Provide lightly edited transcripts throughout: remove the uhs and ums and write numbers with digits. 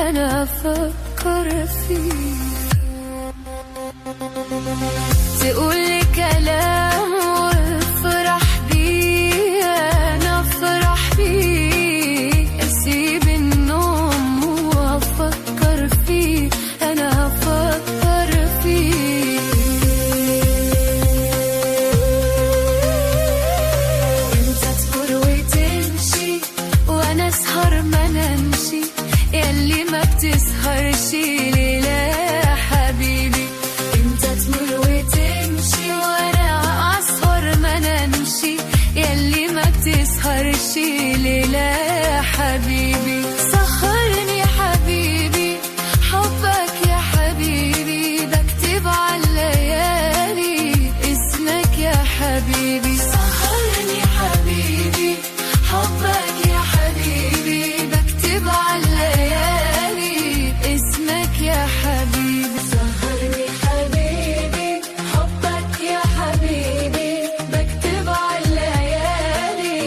أنا أفكر فيه. تقولي كلام وافرح بيه، أنا أفرح بيه. أسيب النوم وأفكر فيه، أنا أفكر فيه. أنت تقول وتمشي وأنا أسهر ما نمشي، ياللي ما بتسهرش ليلة يا حبيبي. انت تمر وتمشي وانا اسهر ما نمشي، ياللي ما بتسهرش ليلة يا حبيبي. سهرني يا حبيبي حبك يا حبيبي، بكتب على الليالي اسمك يا حبيبي. سهرني يا حبيبي حبك يا حبيبي، بكتب على الليالي اسمك يا حبيبي. سهرني حبيبي حبك يا حبيبي، بكتب على الليالي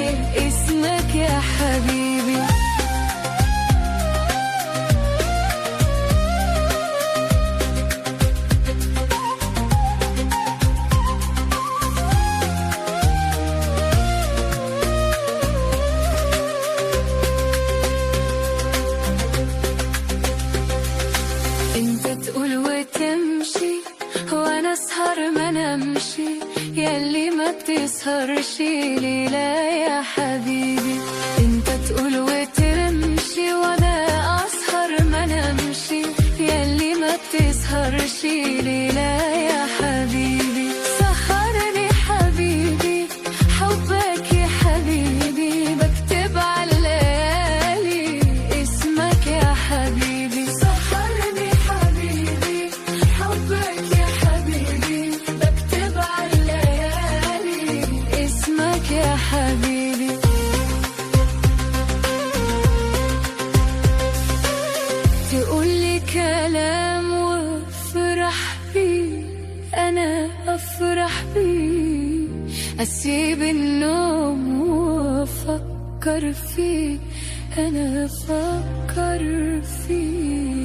اسمك يا حبيبي. انت تقول وتمشي وانا اسهر ما نمشي، ياللي ما بتسهرش ليلة يا حبيبي. انت تقول وتمشي وانا اسهر ما نمشي، ياللي ما بتسهرش ليلة يا حبيبي. سهرني حبيبي حبك يا حبيبي، بكتب على الليالي اسمك يا حبيبي. سهرني حبيبي حبك يا حبيبي، بكتب على الليالي اسمك يا حبيبي. تقولي كلام وافرح بيه، أنا أفرح بيه. أسيب النوم وأفكر فيه، أنا أفكر فيه.